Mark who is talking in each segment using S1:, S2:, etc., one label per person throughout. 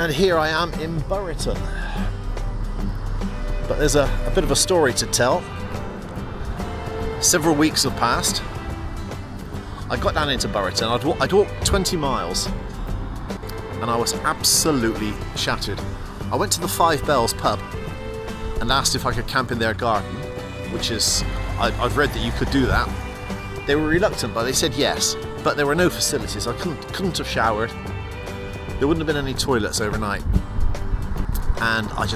S1: And here I am in Buriton. But there's a bit of a story to tell. Several weeks have passed. I got down into Buriton. I'd walked 20 miles and I was absolutely shattered. I went to the Five Bells pub and asked if I could camp in their garden, which is, I've read that you could do that. They were reluctant, but they said yes. But there were no facilities. I couldn't have showered. There wouldn't have been any toilets overnight. And I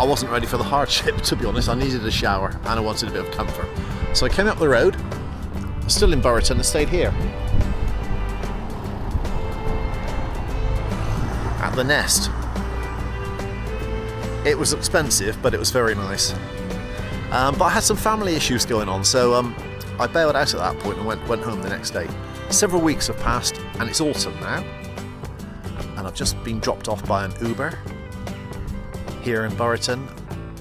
S1: wasn't ready for the hardship, to be honest. I needed a shower and I wanted a bit of comfort. So I came up the road, still in Buriton, and stayed here. At the Nest. It was expensive, but it was very nice. But I had some family issues going on, so I bailed out at that point and went home the next day. Several weeks have passed and it's autumn now. And I've just been dropped off by an Uber here in Buriton.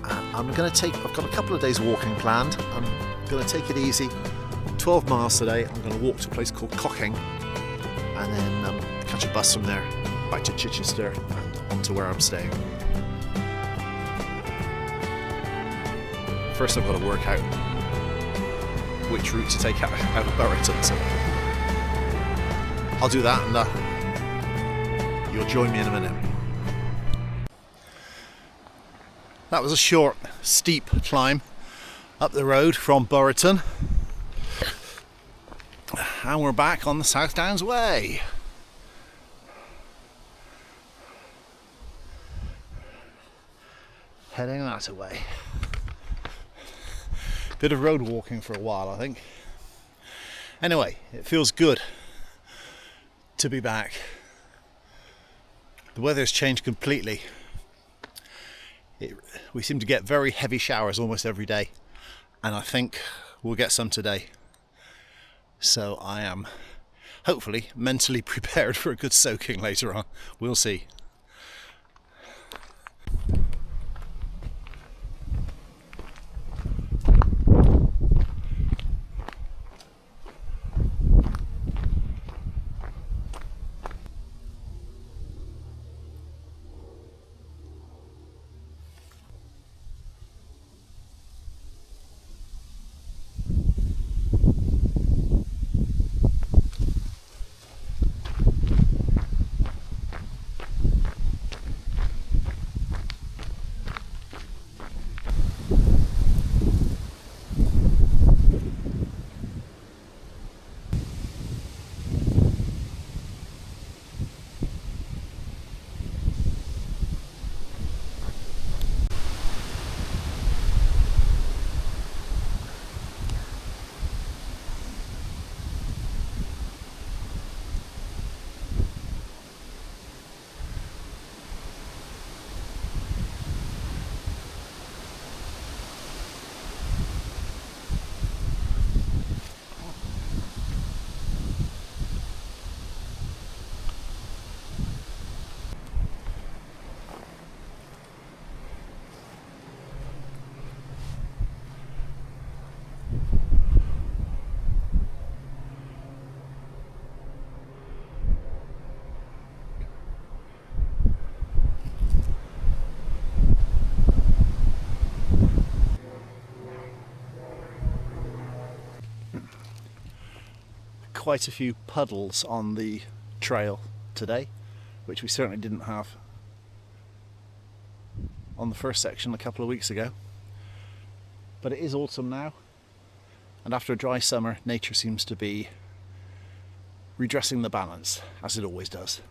S1: I've got a couple of days walking planned. I'm going to take it easy. 12 miles today. I'm going to walk to a place called Cocking and then catch a bus from there back to Chichester and onto where I'm staying. First I've got to work out which route to take out of Buriton, so I'll do that and you'll join me in a minute. That was a short, steep climb up the road from Buriton, and we're back on the South Downs Way. Heading that way. Bit of road walking for a while, I think. Anyway, it feels good to be back. The weather's changed completely. We seem to get very heavy showers almost every day, and I think we'll get some today. So I am hopefully mentally prepared for a good soaking later on. We'll see. Quite a few puddles on the trail today, which we certainly didn't have on the first section a couple of weeks ago. But it is autumn now, and after a dry summer, nature seems to be redressing the balance, as it always does.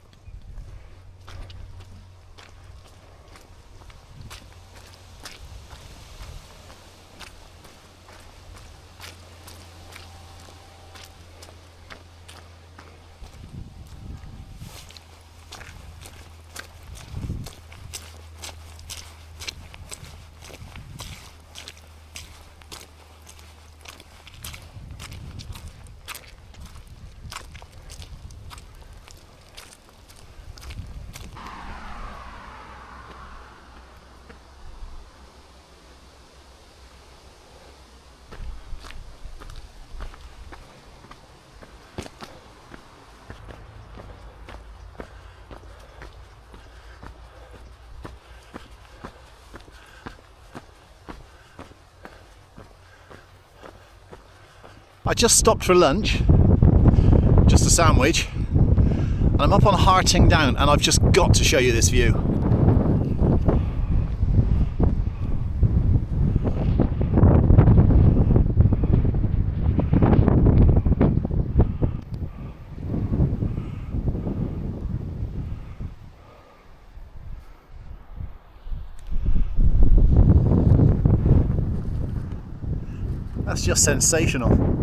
S1: I just stopped for lunch, just a sandwich, and I'm up on Harting Down, and I've just got to show you this view. That's just sensational.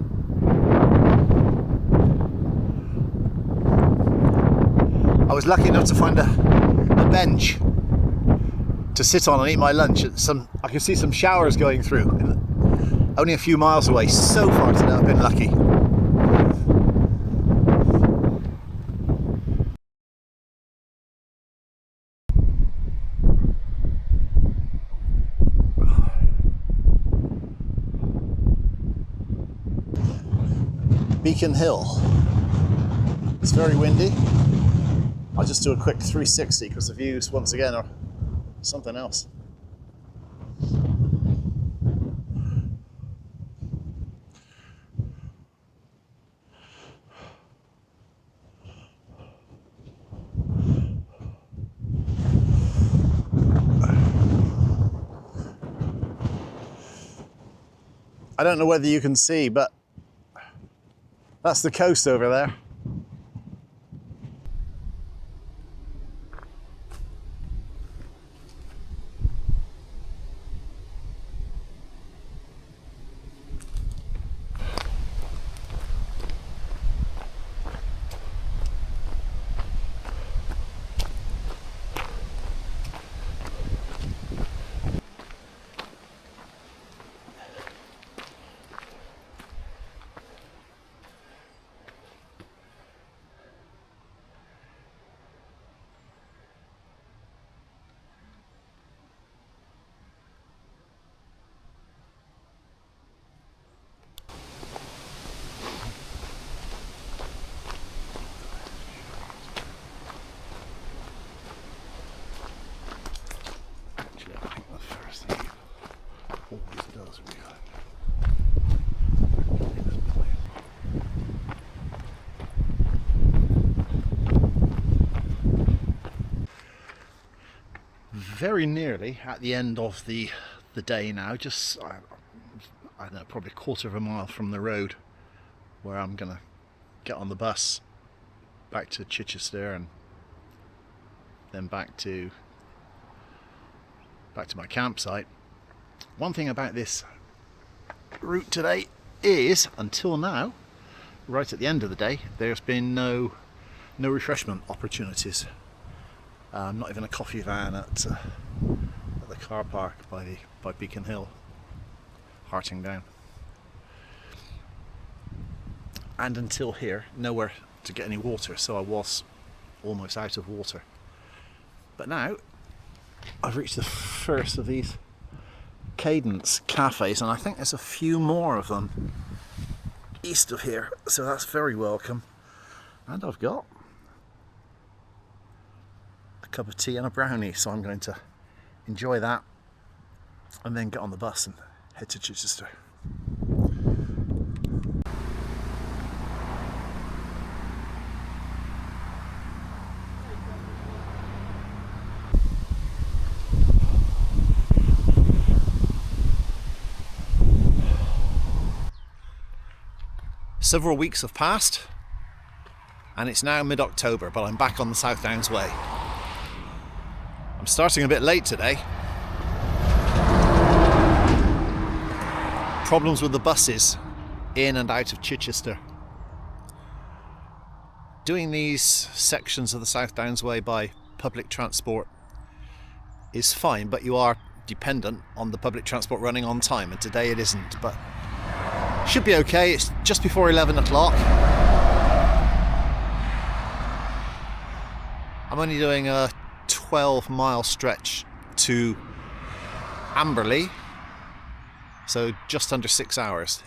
S1: I was lucky enough to find a bench to sit on and eat my lunch. I could see some showers going through, only a few miles away. So far today, I've been lucky. Beacon Hill. It's very windy. I'll just do a quick 360 because the views, once again, are something else. I don't know whether you can see, but that's the coast over there. Very nearly at the end of the day now, just I don't know, probably a quarter of a mile from the road where I'm gonna get on the bus back to Chichester and then back to my campsite. One thing about this route today is, until now, right at the end of the day, there's been no refreshment opportunities. Not even a coffee van at the car park by Beacon Hill, Harting Down. And until here, nowhere to get any water, so I was almost out of water. But now, I've reached the first of these Cadence cafes, and I think there's a few more of them east of here, so that's very welcome. And I've got a cup of tea and a brownie, so I'm going to enjoy that and then get on the bus and head to Chichester. Several weeks have passed and it's now mid-October, but I'm back on the South Downs Way. I'm starting a bit late today. Problems with the buses in and out of Chichester. Doing these sections of the South Downs Way by public transport is fine, but you are dependent on the public transport running on time, and today it isn't, but should be okay. It's just before 11 o'clock. I'm only doing a 12-mile stretch to Amberley, so just under 6 hours.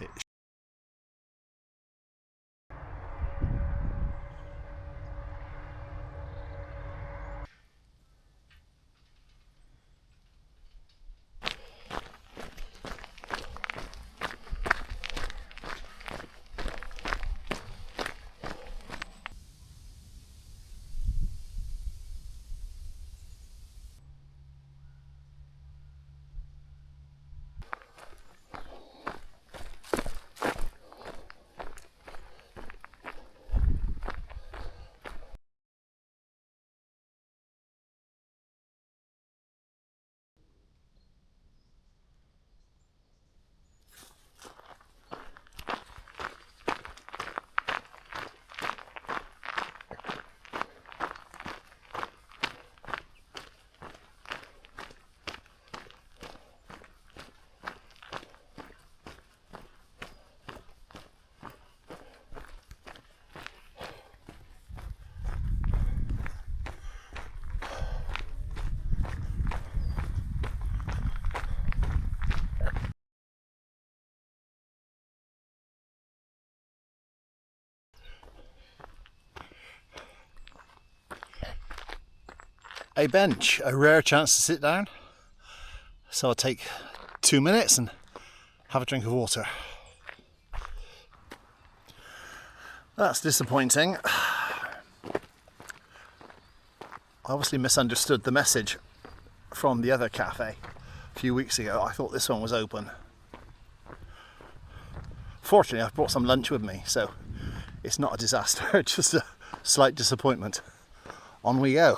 S2: a bench, a rare chance to sit down. So I'll take 2 minutes and have a drink of water. That's disappointing. I obviously misunderstood the message from the other cafe a few weeks ago. I thought this one was open. Fortunately, I've brought some lunch with me, so it's not a disaster, just a slight disappointment. On we go.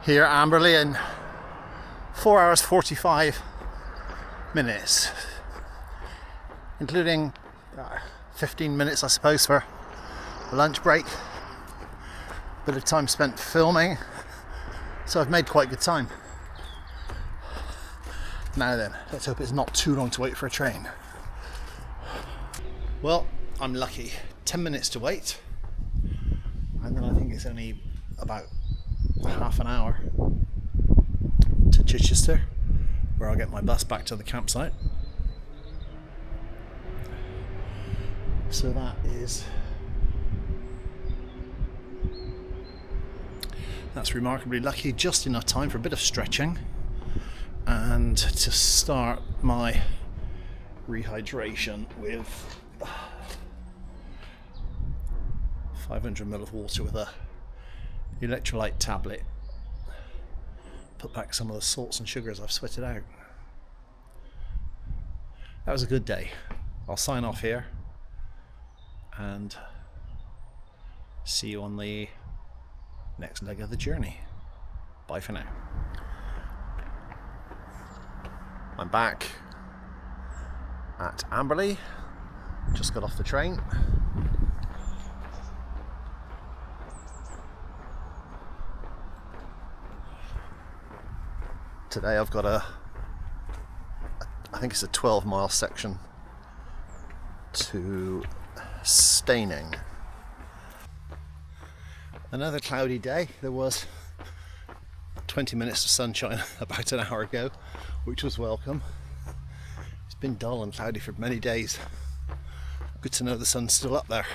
S2: Here at Amberley in 4 hours 45 minutes, including 15 minutes I suppose for a lunch break, a bit of time spent filming, so I've made quite good time. Now then, let's hope it's not too long to wait for a train. Well, I'm lucky, 10 minutes to wait, and then I think it's only about half an hour to Chichester, where I'll get my bus back to the campsite. So that's remarkably lucky, just enough time for a bit of stretching and to start my rehydration with 500 ml of water with a electrolyte tablet. Put back some of the salts and sugars I've sweated out. That was a good day. I'll sign off here and see you on the next leg of the journey. Bye for now. I'm back at Amberley. Just got off the train. Today I've got I think it's a 12-mile section to Steyning. Another cloudy day. There was 20 minutes of sunshine about an hour ago, which was welcome. It's been dull and cloudy for many days. Good to know the sun's still up there.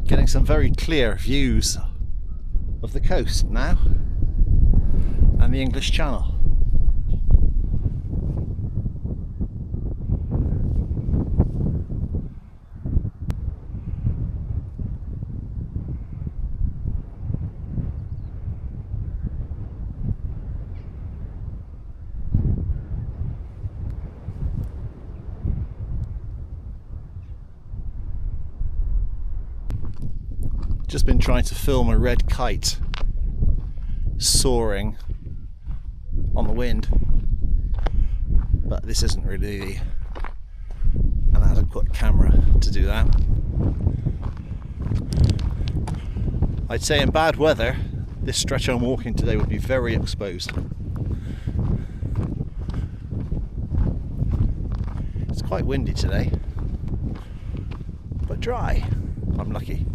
S2: Getting some very clear views of the coast now and the English Channel. Just been trying to film a red kite soaring on the wind, but this isn't really an adequate camera to do that. I'd say in bad weather this stretch I'm walking today would be very exposed. It's quite windy today, but dry. I'm lucky.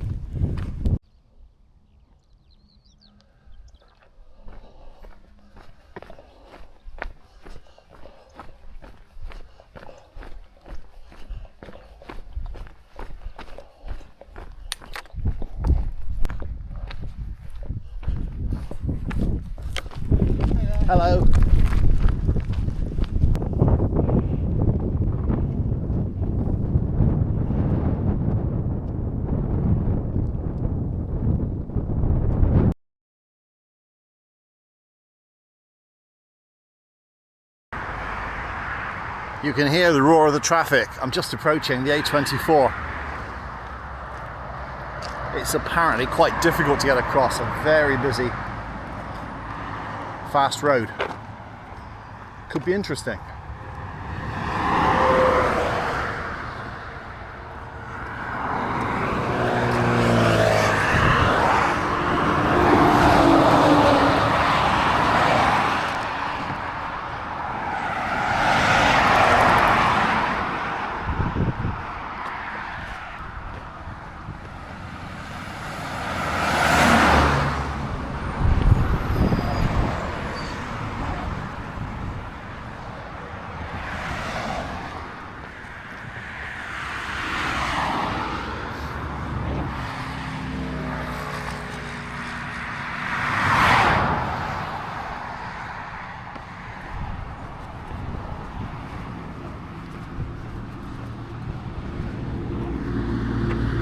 S2: Hello. You can hear the roar of the traffic. I'm just approaching the A24. It's apparently quite difficult to get across a very busy, fast road. Could be interesting.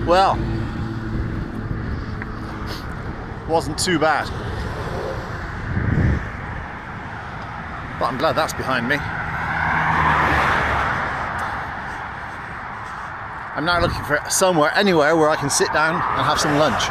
S2: Well, wasn't too bad, but I'm glad that's behind me. I'm now looking for anywhere where I can sit down and have some lunch.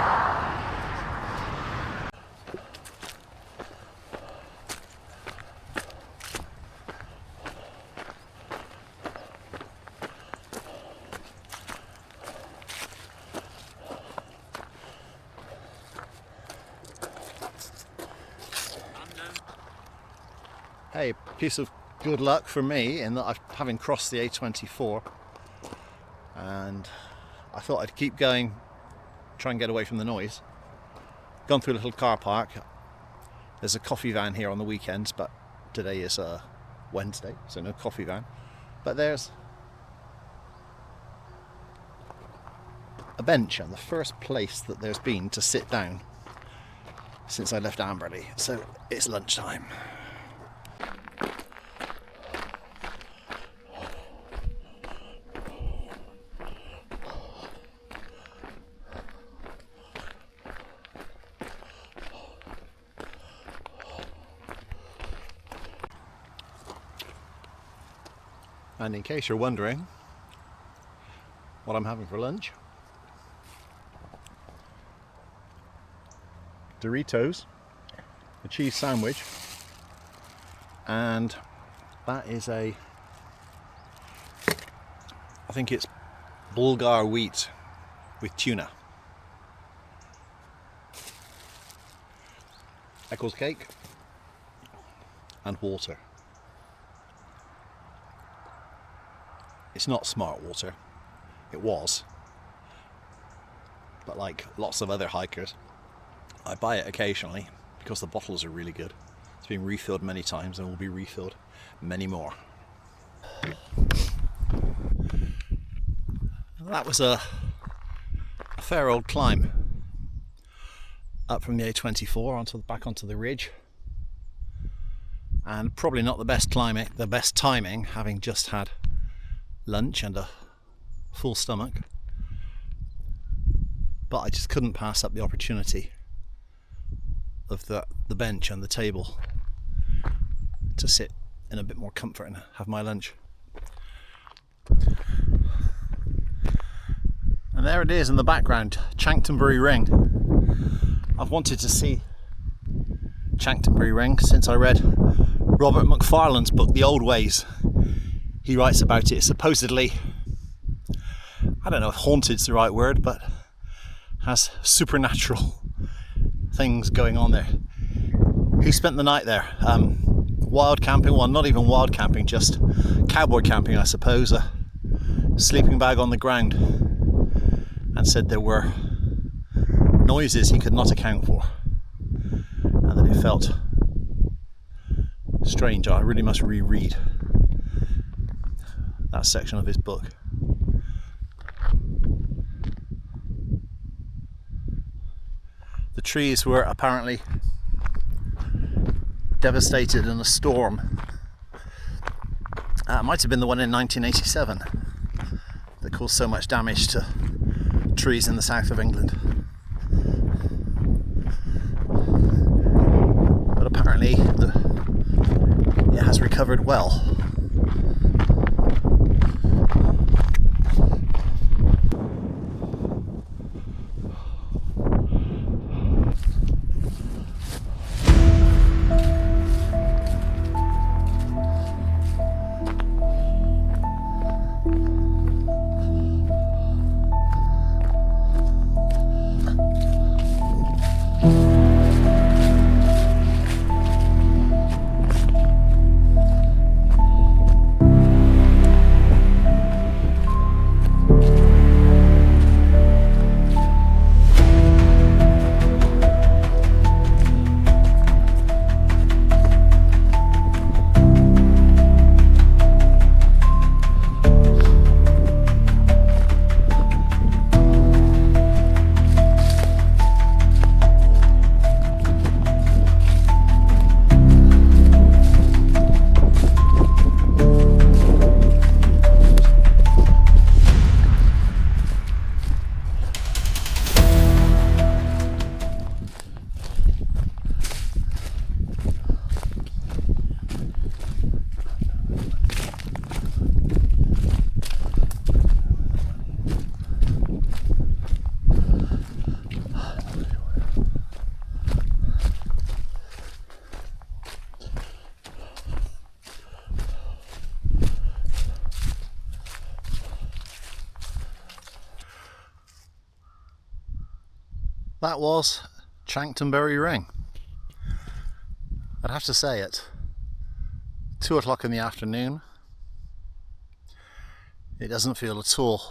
S2: Hey, piece of good luck for me in that having crossed the A24, and I thought I'd keep going, try and get away from the noise. Gone through a little car park. There's a coffee van here on the weekends, but today is Wednesday, so no coffee van. But there's a bench, and the first place that there's been to sit down since I left Amberley, so it's lunchtime. And in case you're wondering what I'm having for lunch, Doritos, a cheese sandwich, and that is I think it's Bulgar wheat with tuna. Eccles cake and water. It's not smart water. It was. But like lots of other hikers, I buy it occasionally because the bottles are really good. It's been refilled many times and will be refilled many more. That was a fair old climb. up from the A24 back onto the ridge, and probably not the best timing, having just had lunch and a full stomach, but I just couldn't pass up the opportunity of the bench and the table to sit in a bit more comfort and have my lunch. And there it is in the background, Chanctonbury Ring. I've wanted to see Chanctonbury Ring since I read Robert Macfarlane's book, The Old Ways. He writes about it. Supposedly, I don't know if haunted's the right word, but has supernatural things going on there. He spent the night there, wild camping, well, not even wild camping, just cowboy camping, I suppose, a sleeping bag on the ground, and said there were noises he could not account for, and that it felt strange. I really must reread that section of his book. The trees were apparently devastated in a storm. It might have been the one in 1987 that caused so much damage to trees in the south of England. But apparently it has recovered well. That was Chanctonbury Ring. I'd have to say at 2 o'clock in the afternoon, it doesn't feel at all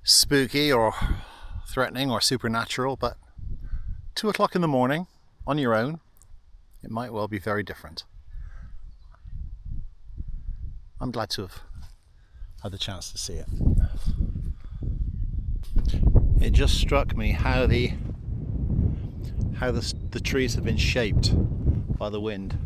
S2: spooky or threatening or supernatural, but 2 o'clock in the morning on your own, it might well be very different. I'm glad to have had the chance to see it. It just struck me how the trees have been shaped by the wind.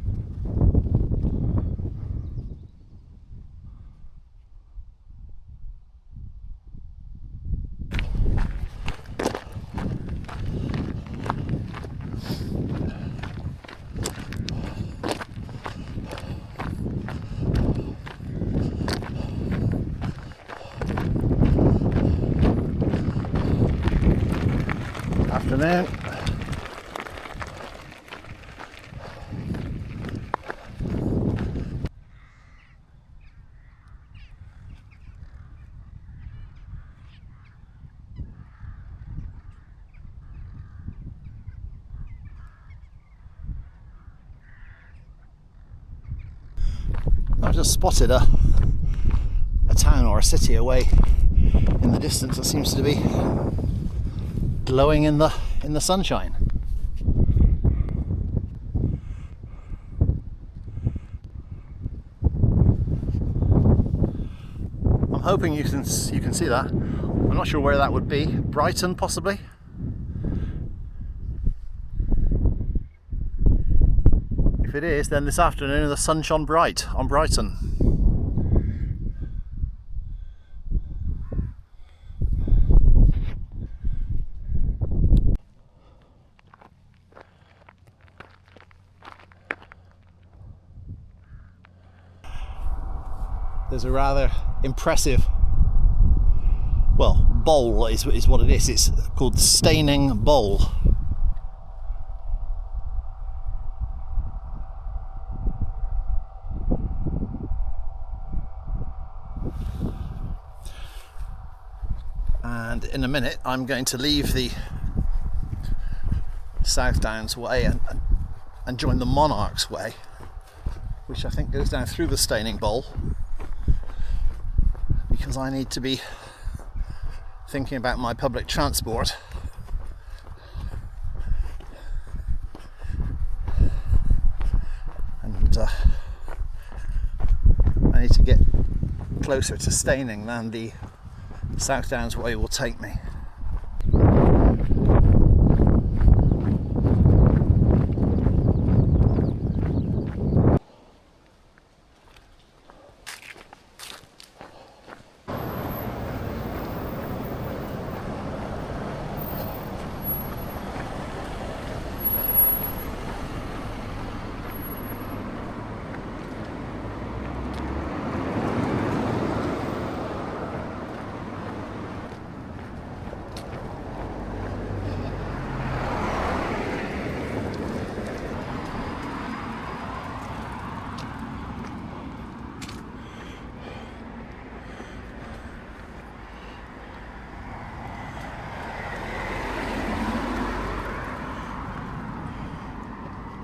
S2: Afternoon. I've just spotted a town or a city away in the distance that seems to be glowing in the sunshine. I'm hoping you can see that. I'm not sure where that would be. Buriton, possibly.
S1: If it is, then this afternoon the sun shone bright on Buriton. There's a rather impressive, well, bowl is what it is. It's called Steyning Bowl. And in a minute I'm going to leave the South Downs Way and join the Monarch's Way, which I think goes down through the Steyning Bowl, because I need to be thinking about my public transport. And I need to get closer to Steyning than the South Downs Way will take me.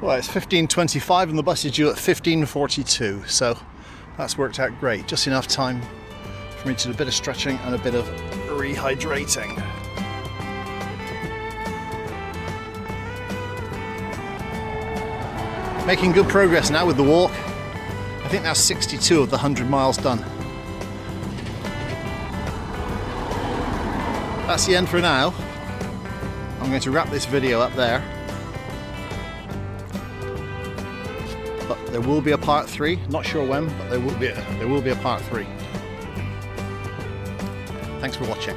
S1: Well, it's 15:25 and the bus is due at 15:42, so that's worked out great. Just enough time for me to do a bit of stretching and a bit of rehydrating. Making good progress now with the walk. I think that's 62 of the 100 miles done. That's the end for now. I'm going to wrap this video up there. But there will be a part 3, not sure when, but there will be a part 3. Thanks for watching.